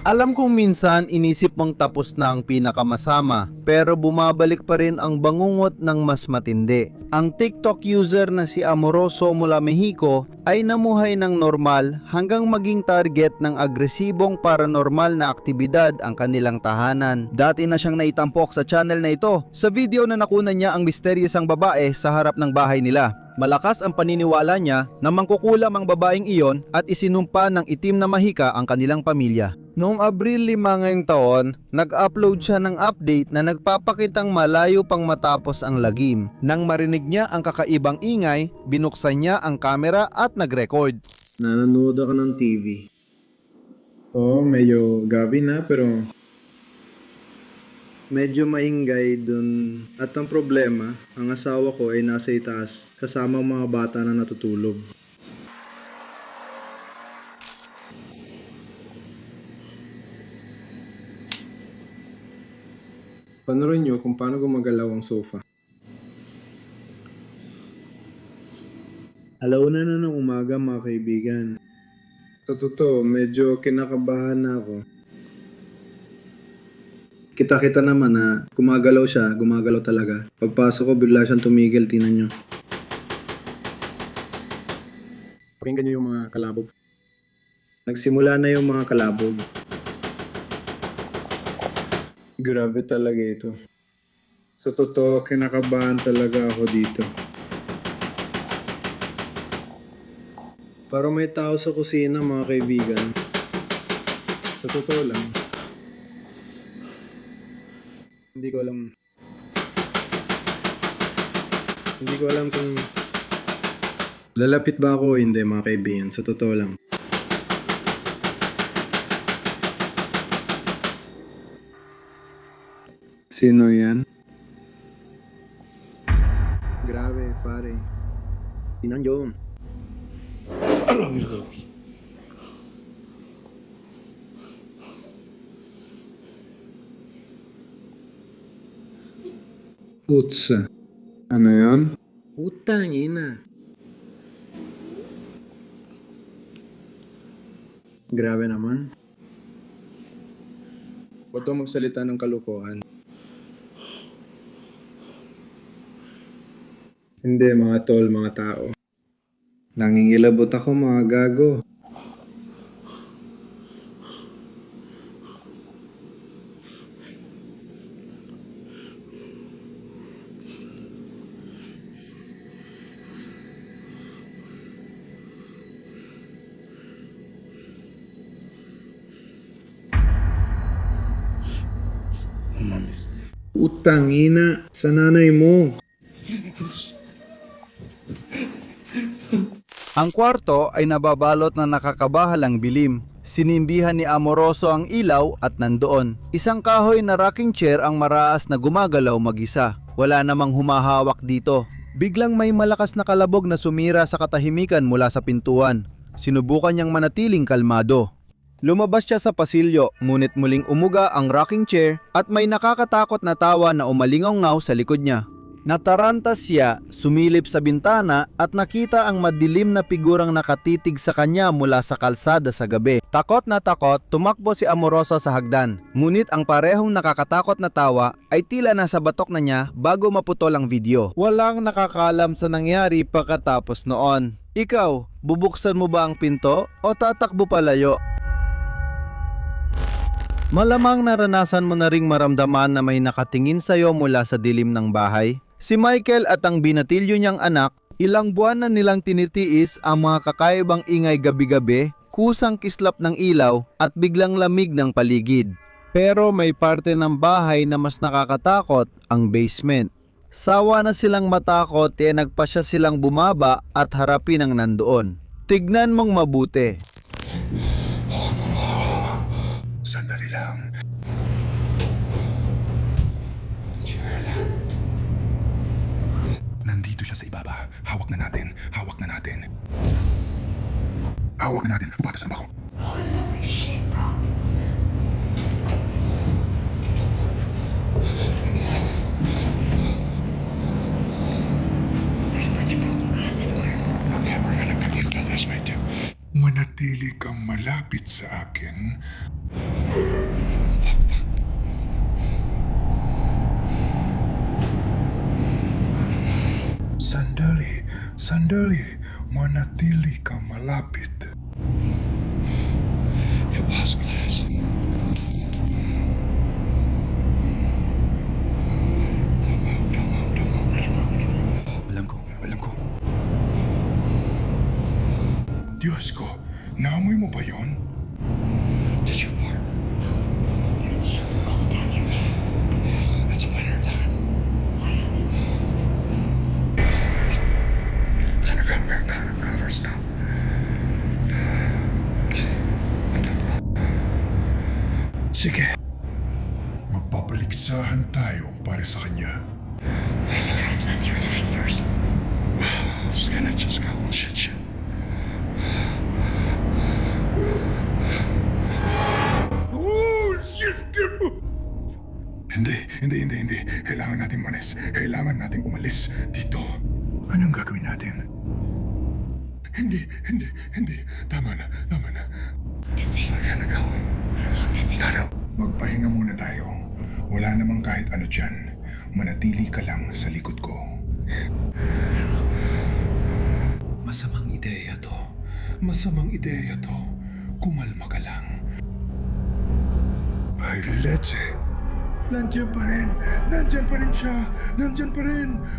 Alam kong minsan inisip mong tapos na ang pinakamasama, pero bumabalik pa rin ang bangungot ng mas matindi. Ang TikTok user na si Amoroso mula Mexico ay namuhay ng normal hanggang maging target ng agresibong paranormal na aktibidad ang kanilang tahanan. Dati na siyang naitampok sa channel na ito sa video na nakunan niya ang misteryosang babae sa harap ng bahay nila. Malakas ang paniniwala niya na mangkukulam ang babaeng iyon at isinumpa ng itim na mahika ang kanilang pamilya. Noong Abril 5 ngayong taon, nag-upload siya ng update na nagpapakitang malayo pang matapos ang lagim. Nang marinig niya ang kakaibang ingay, binuksan niya ang kamera at nag-record. Nanonood ako ng TV. Oo, medyo gabi na pero medyo maingay dun. At ang problema, ang asawa ko ay nasa itaas kasama ang mga bata na natutulog. Panoorin nyo kung paano gumagalaw ang sofa. Alauna na ng umaga mga kaibigan. Sa totoo, medyo kinakabahan na ako. Kita-kita naman na gumagalaw siya, gumagalaw talaga. Pagpasok ko, bigla siyang tumigil, tingnan nyo. Pakinggan nyo yung mga kalabog. Nagsimula na yung mga kalabog. Grabe talaga ito. Sa totoo, kinakabahan talaga ako dito. Parang may tao sa kusina mga kaibigan. Sa totoo lang. Hindi ko alam kung lalapit ba ako o hindi mga kaibigan. Sa totoo lang. Sino yan? Grabe, pare. Tingnan nyo. Putsa. Ano yan? Putang ina. Grabe naman. Huwag kang magsalita ng kalukuhan. Hindi mga tol, mga tao. Nangingilabot ako mga gago. Utang ina sa nanay mo. Ang kwarto ay nababalot na nakakabahalang bilim. Sinimbihan ni Amoroso ang ilaw at nandoon. Isang kahoy na rocking chair ang maraas na gumagalaw mag-isa. Wala namang humahawak dito. Biglang may malakas na kalabog na sumira sa katahimikan mula sa pintuan. Sinubukan niyang manatiling kalmado. Lumabas siya sa pasilyo, ngunit muling umuga ang rocking chair at may nakakatakot na tawa na umalingaw-ngaw sa likod niya. Nataranta siya, sumilip sa bintana at nakita ang madilim na figurang nakatitig sa kanya mula sa kalsada sa gabi. Takot na takot, tumakbo si Amoroso sa hagdan. Ngunit ang parehong nakakatakot na tawa ay tila nasa batok na niya bago maputol ang video. Walang nakakalam sa nangyari pagkatapos noon. Ikaw, bubuksan mo ba ang pinto o tatakbo palayo? Malamang naranasan mo na ring maramdaman na may nakatingin sa'yo mula sa dilim ng bahay. Si Michael at ang binatilyo niyang anak, ilang buwan na nilang tinitiis ang mga kakaibang ingay gabi-gabi, kusang kislap ng ilaw at biglang lamig ng paligid. Pero may parte ng bahay na mas nakakatakot, ang basement. Sawa na silang matakot nagpasya silang bumaba at harapin ang nandoon. Tignan mong mabuti. Sandali lang. Nandito siya sa ibaba. Hawak na natin. Hawak na natin. Hawak na natin. Pupatas na ba ako? Oh, it smells like shit, bro. There's a bunch of broken glass everywhere. Okay, we're gonna continue this way too. Manatili kang malapit sa akin. Sandali, manatili ka malapit. It was glass. Don't move, don't move, don't move. Where'd you fall? Where'd you fall? Alam ko. Diyos ko, naamoy mo ba yon? Did you fart? But it's super cold down here too. It's winter time. Why are they whistles? Never stop. Sige. Magpapaligsahan tayo para sa kanya. Why did they try to possess you were dying first? It's gonna just go shit. Oh, shit! Hindi. Kailangan natin manis. Kailangan natin umalis dito. Anong gagawin natin? Hindi. Tama na. Descend. I gotta go. Lock us in. Magpahinga muna tayo. Wala namang kahit ano dyan. Manatili ka lang sa likod ko. Masamang ideya to. Kumalma ka lang. Ay, leche. Nandiyan pa rin siya.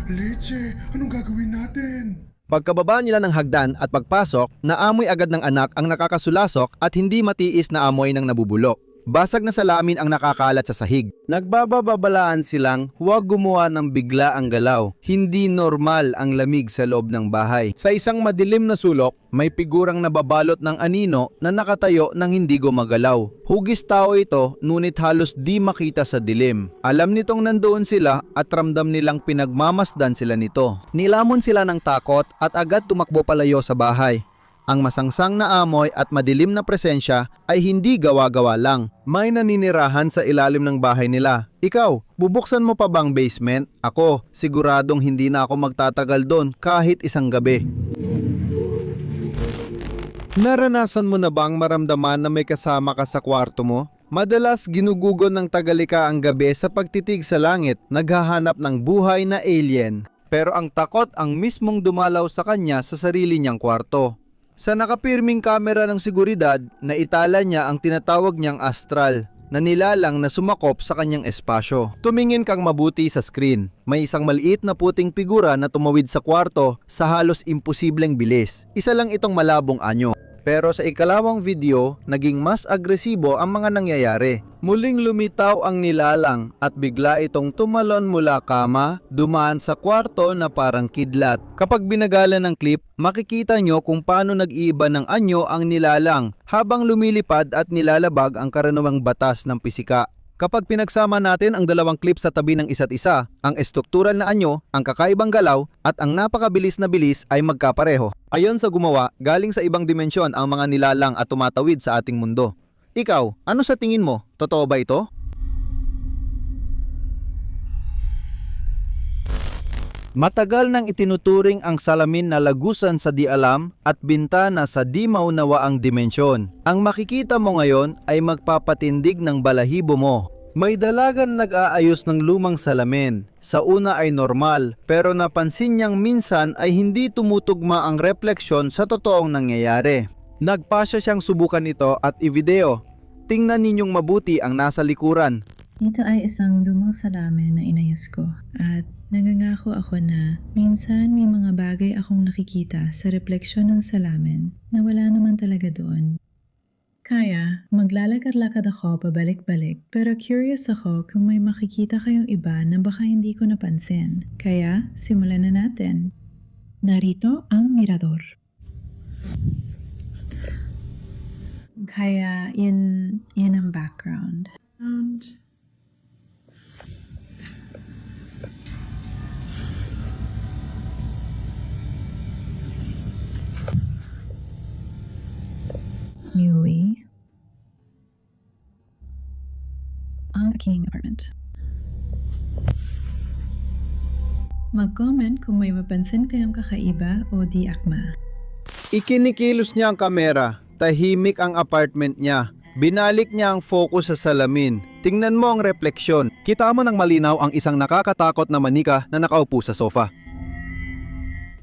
Leche, anong gagawin natin? Pagkababa nila ng hagdan at pagpasok, naamoy agad ng anak ang nakakasulasok at hindi matiis na amoy ng nabubulok. Basag na salamin ang nakakalat sa sahig. Nagbababalaan silang huwag gumawa ng bigla ang galaw. Hindi normal ang lamig sa loob ng bahay. Sa isang madilim na sulok, may figurang nababalot ng anino na nakatayo nang hindi gumagalaw. Hugis tao ito, ngunit halos di makita sa dilim. Alam nitong nandoon sila at ramdam nilang pinagmamasdan sila nito. Nilamon sila ng takot at agad tumakbo palayo sa bahay. Ang masangsang na amoy at madilim na presensya ay hindi gawa-gawa lang. May naninirahan sa ilalim ng bahay nila. Ikaw, bubuksan mo pa bang basement? Ako, siguradong hindi na ako magtatagal doon kahit isang gabi. Naranasan mo na bang maramdaman na may kasama ka sa kwarto mo? Madalas ginugugon ng tagalika ang gabi sa pagtitig sa langit, naghahanap ng buhay na alien. Pero ang takot ang mismong dumalaw sa kanya sa sarili niyang kwarto. Sa nakapirming kamera ng seguridad, naitala niya ang tinatawag niyang astral na nilalang na sumakop sa kanyang espasyo. Tumingin kang mabuti sa screen. May isang maliit na puting figura na tumawid sa kwarto sa halos imposibleng bilis. Isa lang itong malabong anyo. Pero sa ikalawang video, naging mas agresibo ang mga nangyayari. Muling lumitaw ang nilalang at bigla itong tumalon mula kama, dumaan sa kwarto na parang kidlat. Kapag binagalan ng clip, makikita nyo kung paano nag-iiba ng anyo ang nilalang habang lumilipad at nilalabag ang karaniwang batas ng pisika. Kapag pinagsama natin ang dalawang clip sa tabi ng isa't isa, ang estruktural na anyo, ang kakaibang galaw, at ang napakabilis na bilis ay magkapareho. Ayon sa gumawa, galing sa ibang dimensyon ang mga nilalang at tumatawid sa ating mundo. Ikaw, ano sa tingin mo? Totoo ba ito? Matagal nang itinuturing ang salamin na lagusan sa di alam at bintana sa di maunawaang dimensyon. Ang makikita mo ngayon ay magpapatindig ng balahibo mo. May dalagan nag-aayos ng lumang salamin. Sa una ay normal, pero napansin niyang minsan ay hindi tumutugma ang refleksyon sa totoong nangyayari. Nagpasya siyang subukan ito at i-video. Tingnan ninyong mabuti ang nasa likuran. Ito ay isang lumang salamin na inayos ko at nangangako ako na minsan may mga bagay akong nakikita sa refleksyon ng salamin na wala naman talaga doon. Kaya, maglalakad-lakad ako pabalik-balik pero curious ako kung may makikita kayong iba na baka hindi ko napansin. Kaya, simulan na natin. Narito ang mirador. Kaya, yun ang background. Muli, ang aking apartment. Mag-comment kung may mapansin kayong kakaiba o di akma. Ikinikilos niya ang kamera. Tahimik ang apartment niya. Binalik niya ang focus sa salamin. Tingnan mo ang refleksyon. Kita mo ng malinaw ang isang nakakatakot na manika na nakaupo sa sofa.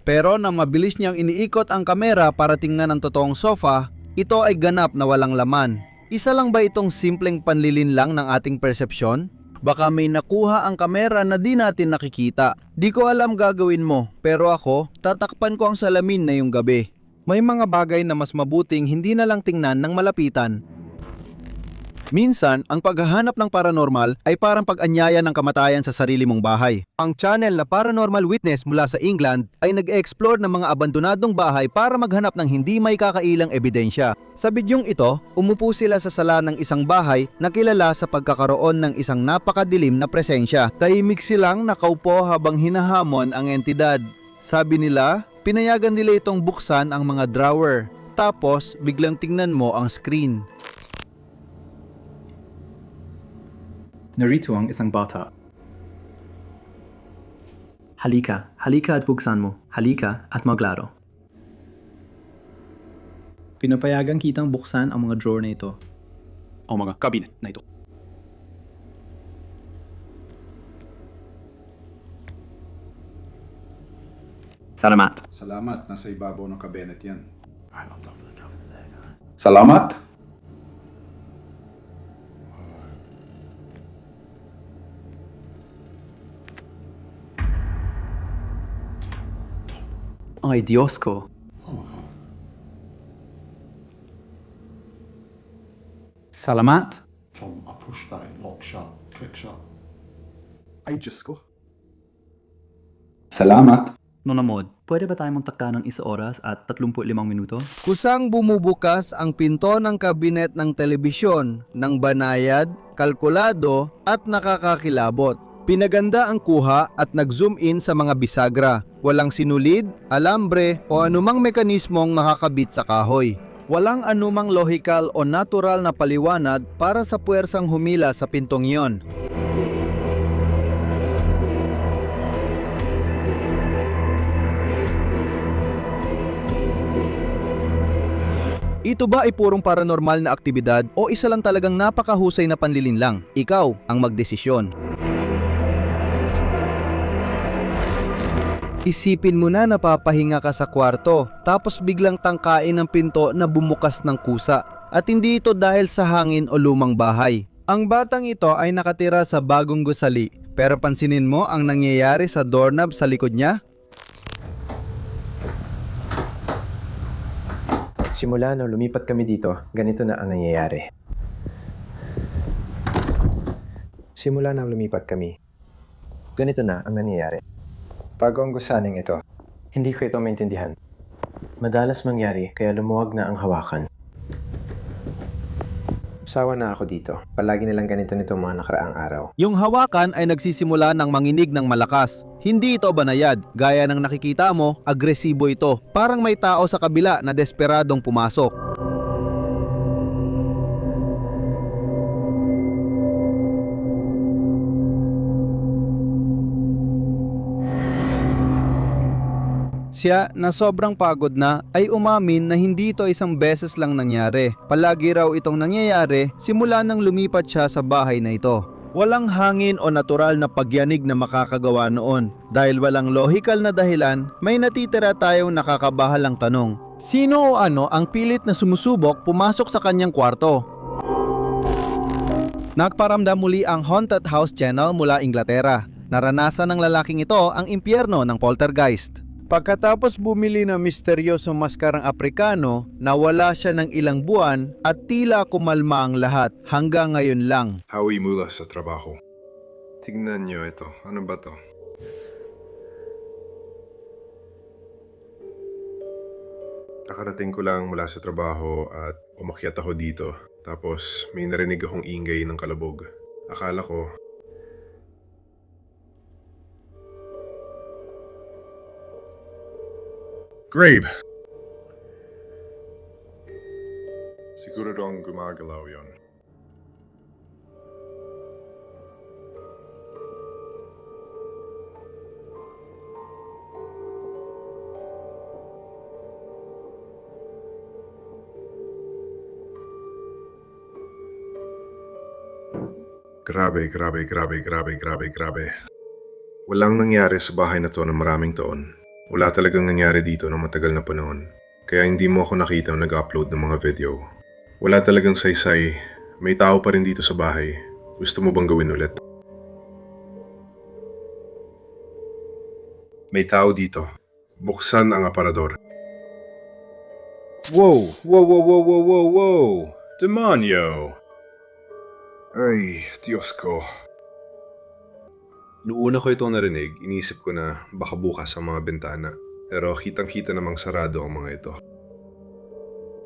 Pero nang mabilis niyang iniikot ang kamera para tingnan ang totoong sofa, ito ay ganap na walang laman. Isa lang ba itong simpleng panlilin lang ng ating persepsyon? Baka may nakuha ang kamera na di natin nakikita. Di ko alam gagawin mo, pero ako, tatakpan ko ang salamin na yung gabi. May mga bagay na mas mabuting hindi na lang tingnan ng malapitan. Minsan, ang paghahanap ng paranormal ay parang pag-anyaya ng kamatayan sa sarili mong bahay. Ang channel na Paranormal Witness mula sa England ay nag-explore ng mga abandonadong bahay para maghanap ng hindi may kakailang ebidensya. Sa bidyong ito, umupo sila sa sala ng isang bahay na kilala sa pagkakaroon ng isang napakadilim na presensya. Tahimik silang nakaupo habang hinahamon ang entidad. Sabi nila, pinayagan nila itong buksan ang mga drawer. Tapos, biglang tingnan mo ang screen. Narito ang isang bata. Halika at buksan mo. Halika at maglaro. Pinapayagan kitang buksan ang mga drawer na ito. O mga cabinet na ito. Salamat. Salamat, nasa ibabaw ng kabinet yan. Salamat? Ay, Diyos ko. Salamat. Tom, push that in, lock shut, click shut. Ay, Diyos ko. Salamat. Nonamod, pwede ba tayo magtakda ng 1 oras at 35 minuto? Kusang bumubukas ang pinto ng kabinet ng telebisyon ng banayad, kalkulado at nakakakilabot. Pinaganda ang kuha at nag-zoom in sa mga bisagra. Walang sinulid, alambre o anumang mekanismong makakabit sa kahoy. Walang anumang lohikal o natural na paliwanag para sa puwersang humila sa pintong iyon. Ito ba ay purong paranormal na aktibidad o isa lang talagang napakahusay na panlilin lang? Ikaw ang magdesisyon. Isipin mo na napapahinga ka sa kwarto tapos biglang tangkain ng pinto na bumukas ng kusa at hindi ito dahil sa hangin o lumang bahay. Ang batang ito ay nakatira sa bagong gusali pero pansinin mo ang nangyayari sa doorknob sa likod niya. Simula nung lumipat kami dito, ganito na ang nangyayari. Simula nang lumipat kami, ganito na ang nangyayari. Bago ang gusaning ito, hindi ko ito maintindihan. Madalas mangyari kaya lumuwag na ang hawakan. Sawa na ako dito. Palagi nilang ganito nitong mga nakaraang araw. Yung hawakan ay nagsisimula ng manginig ng malakas. Hindi ito banayad. Gaya ng nakikita mo, agresibo ito. Parang may tao sa kabila na desperadong pumasok. Siya na sobrang pagod na ay umamin na hindi ito isang beses lang nangyari. Palagi raw itong nangyayari simula nang lumipat siya sa bahay na ito. Walang hangin o natural na pagyanig na makakagawa noon. Dahil walang logical na dahilan, may natitira tayong nakakabahalang tanong. Sino o ano ang pilit na sumusubok pumasok sa kanyang kwarto? Nagparamdam muli ang Haunted House Channel mula Inglaterra. Naranasan ng lalaking ito ang impyerno ng poltergeist. Pagkatapos bumili ng misteryosong maskarang Aprikano, nawala siya ng ilang buwan at tila kumalma ang lahat hanggang ngayon lang. Howie mula sa trabaho. Tignan niyo ito. Ano ba to? Nakarating ko lang mula sa trabaho at umakyat ako dito. Tapos may narinig akong ingay ng kalabog. Akala ko Grabe! Siguro dong gumagalaw yon. Grabe. Walang nangyari sa bahay na to ng maraming taon. Wala talagang nangyari dito ng matagal na panahon. Kaya hindi mo ako nakita nag-upload ng mga video. Wala talagang saysay. May tao pa rin dito sa bahay. Gusto mo bang gawin ulit? May tao dito. Buksan ang aparador. Whoa, whoa, whoa, whoa, whoa, whoa, whoa! Demonyo! Ay, Diyos ko. Noong una ko ito narinig, inisip ko na baka bukas ang mga bintana. Pero kitang-kita namang sarado ang mga ito.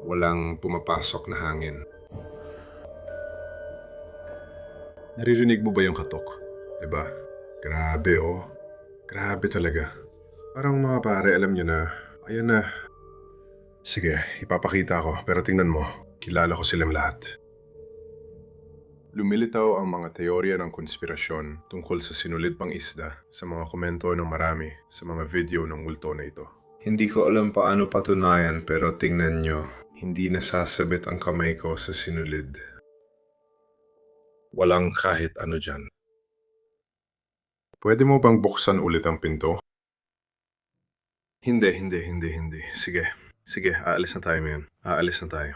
Walang pumapasok na hangin. Naririnig mo ba yung katok? Diba? Grabe oh. Grabe talaga. Parang mga pare, alam nyo na. Ayan na. Sige, ipapakita ko. Pero tingnan mo, kilala ko silang lahat. Lumilitaw ang mga teorya ng konspirasyon tungkol sa sinulid pang isda sa mga komento ng marami sa mga video ng multo na ito. Hindi ko alam paano patunayan pero tingnan nyo, hindi nasasabit ang kamay ko sa sinulid. Walang kahit ano dyan. Pwede mo bang buksan ulit ang pinto? Hindi. Sige, aalis na tayo ngayon. Aalis na tayo.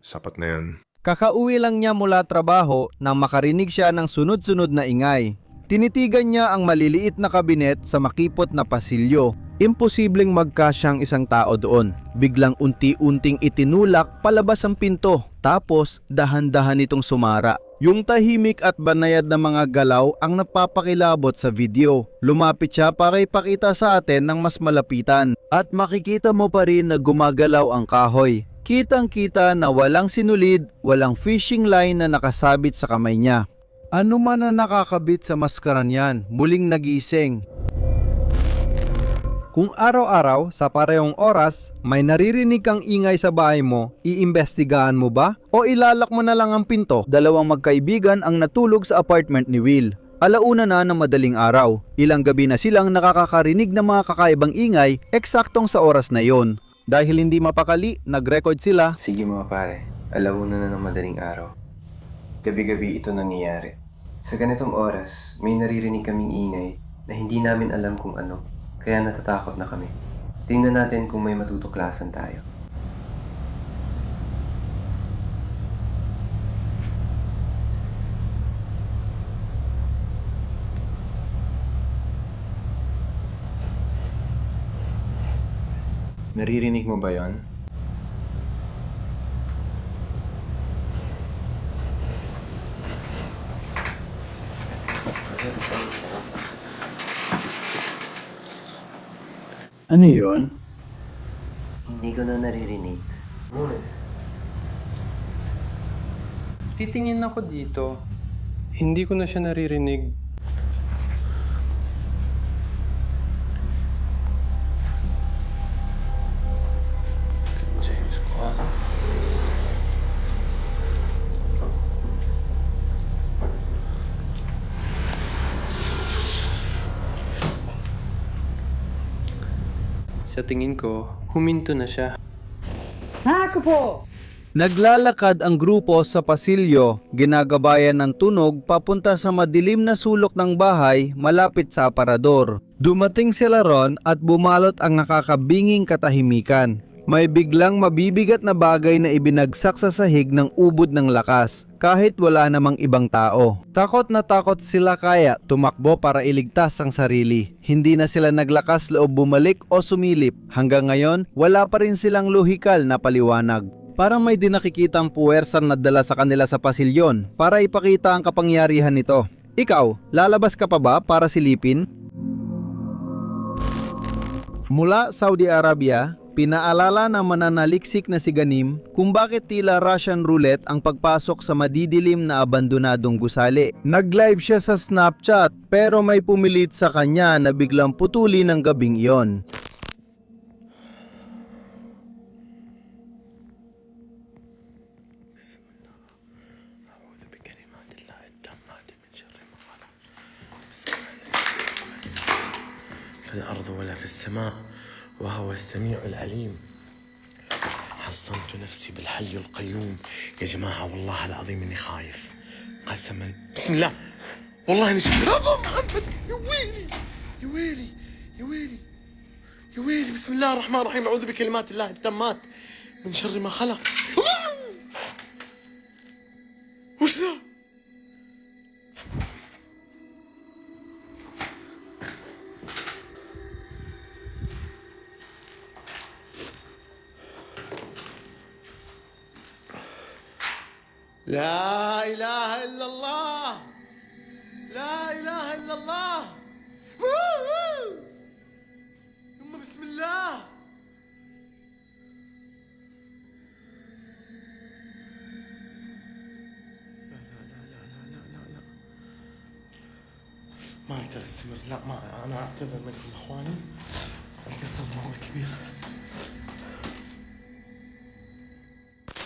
Sapat na yan. Kakauwi lang niya mula trabaho nang makarinig siya ng sunod-sunod na ingay. Tinitigan niya ang maliliit na kabinet sa makipot na pasilyo. Imposibleng magkasyang isang tao doon. Biglang unti-unting itinulak palabas ang pinto. Tapos dahan-dahan itong sumara. Yung tahimik at banayad na mga galaw ang napapakilabot sa video. Lumapit siya para ipakita sa atin ng mas malapitan. At makikita mo pa rin na gumagalaw ang kahoy. Kitang-kita na walang sinulid, walang fishing line na nakasabit sa kamay niya. Ano man na nakakabit sa maskara niyan, muling nagising. Kung araw-araw sa parehong oras, may naririnig kang ingay sa bahay mo, iimbestigahan mo ba? O ilalak mo na lang ang pinto? Dalawang magkaibigan ang natulog sa apartment ni Will. Alauna na ng madaling araw. Ilang gabi na silang nakakarinig ng mga kakaibang ingay, eksaktong sa oras na yon. Dahil hindi mapakali, nag-record sila. Sige mga pare, alauna na ng madaling araw. Gabi-gabi ito nangyayari. Sa ganitong oras, may naririnig kaming ingay na hindi namin alam kung ano. Kaya natatakot na kami. Tingnan natin kung may matutuklasan tayo. Naririnig mo ba yon? Ano yun? Hindi ko na naririnig. Titingin ako dito. Hindi ko na siya naririnig. Sa tingin ko, huminto na siya. Naglalakad ang grupo sa pasilyo, ginagabayan ng tunog papunta sa madilim na sulok ng bahay malapit sa aparador. Dumating sila ron at bumalot ang nakakabinging katahimikan. May biglang mabibigat na bagay na ibinagsak sa sahig ng ubod ng lakas, kahit wala namang ibang tao. Takot na takot sila kaya tumakbo para iligtas ang sarili. Hindi na sila naglakas loob bumalik o sumilip. Hanggang ngayon, wala pa rin silang lohikal na paliwanag. Parang may dinakikitang puwersang nadala sa kanila sa pasilyon para ipakita ang kapangyarihan nito. Ikaw, lalabas ka pa ba para silipin? Mula Saudi Arabia, pinaalala ng mananaliksik na si Ganim kung bakit tila Russian roulette ang pagpasok sa madidilim na abandonadong gusali. Nag-live siya sa Snapchat pero may pumilit sa kanya na biglang putulin ng gabing iyon. في الأرض ولا في السماء وهو السميع العليم حصنت نفسي بالحي القيوم يا جماعة والله العظيم إني خايف قسما بسم الله والله إني شفت أبا محمد يا ويلي يا ويلي يا ويلي يا ويلي بسم الله الرحمن الرحيم أعوذ بكلمات الله التامات من شر ما خلق. وش ذا؟ لا إله إلا الله لا إله إلا الله. ثم بسم الله. لا ما أقدر أستمر. لا ما أنا أعتذر منكم إخواني. القصة مرة كبيرة.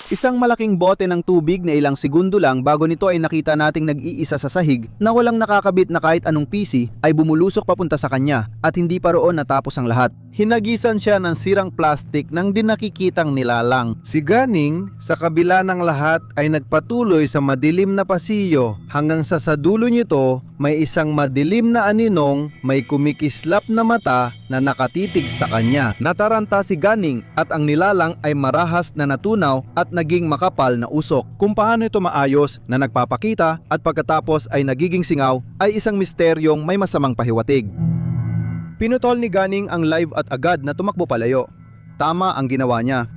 Isang malaking bote ng tubig na ilang segundo lang bago nito ay nakita nating nag-iisa sa sahig na walang nakakabit na kahit anong PC ay bumulusok papunta sa kanya at hindi pa roon natapos ang lahat. Hinagisan siya ng sirang plastik nang di nakikitang nilalang. Si Ganing sa kabila ng lahat ay nagpatuloy sa madilim na pasilyo hanggang sa dulo nito may isang madilim na aninong may kumikislap na mata na nakatitig sa kanya. Nataranta si Ganing at ang nilalang ay marahas na natunaw at naging makapal na usok. Kung paano ito maayos na nagpapakita at pagkatapos ay nagiging singaw ay isang misteryong may masamang pahiwatig. Pinutol ni Ganing ang live at agad na tumakbo palayo. Tama ang ginawa niya.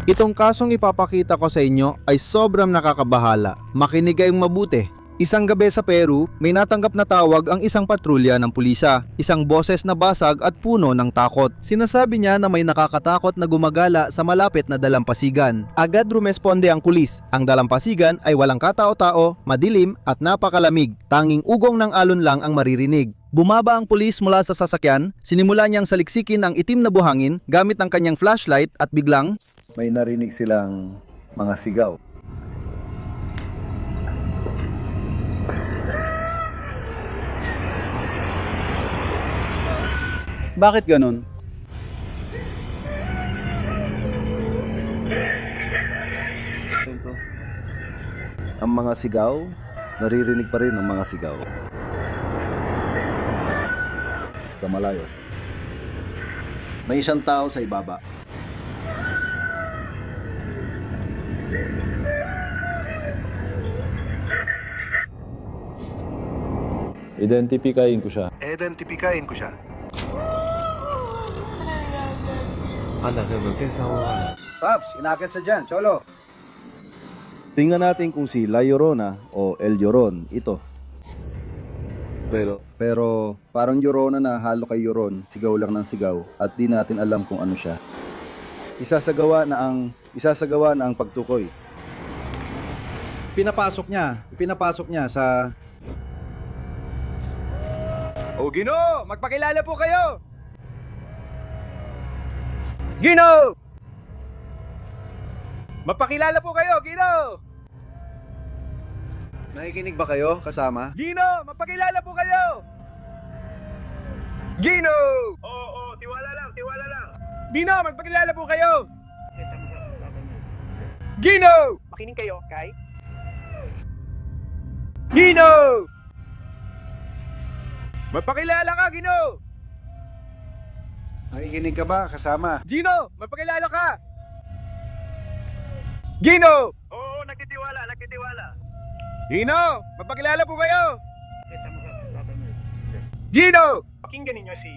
Itong kasong ipapakita ko sa inyo ay sobrang nakakabahala. Makinig kayong mabuti. Isang gabi sa Peru, may natanggap na tawag ang isang patrolya ng pulisa. Isang boses na basag at puno ng takot. Sinasabi niya na may nakakatakot na gumagala sa malapit na dalampasigan. Agad rumesponde ang pulis. Ang dalampasigan ay walang katao-tao, madilim at napakalamig. Tanging ugong ng alon lang ang maririnig. Bumaba ang pulis mula sa sasakyan, sinimula niyang saliksikin ang itim na buhangin gamit ang kanyang flashlight at biglang may narinig silang mga sigaw. Bakit ganun? Ang mga sigaw, naririnig pa rin ang mga sigaw. Sa malayo. May isang tao sa ibaba. Identifikain ko siya. Paps, inakit sa dyan, Cholo. Tingnan natin kung si La Llorona o El Lloron ito. Pero parang Llorona na halo kay Lloron, sigaw lang ng sigaw at di natin alam kung ano siya. Isasagawa na ang pagtukoy. Pinapasok niya sa... O Gino, magpakilala po kayo! Gino! Magpakilala po kayo, Gino! Nakikinig ba kayo kasama? Gino, magpakilala po kayo! Gino! Oo, tiwala lang. Gino, magpakilala po kayo! Gino! Makinig kayo, Kai? Gino! Magpakilala ka, Gino! Nakikinig ka ba kasama? Gino, magpakilala ka! Gino! Oo, nakitiwala. Gino, magpakilala po kayo! Gino! Pakinggan ninyo si...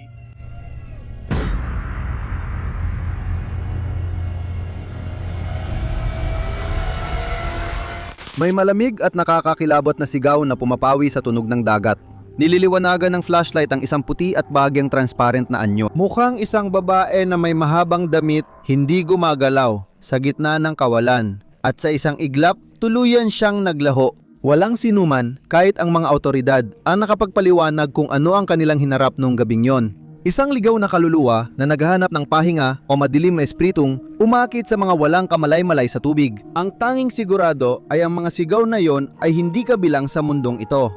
May malamig at nakakakilabot na sigaw na pumapawi sa tunog ng dagat. Nililiwanagan ng flashlight ang isang puti at bahagyang transparent na anyo. Mukhang isang babae na may mahabang damit, hindi gumagalaw, sa gitna ng kawalan. At sa isang iglap, tuluyan siyang naglaho. Walang sinuman, kahit ang mga awtoridad, ang nakapagpaliwanag kung ano ang kanilang hinarap noong gabing yon. Isang ligaw na kaluluwa na naghahanap ng pahinga o madilim na espritong umakit sa mga walang kamalay-malay sa tubig. Ang tanging sigurado ay ang mga sigaw na yon ay hindi kabilang sa mundong ito.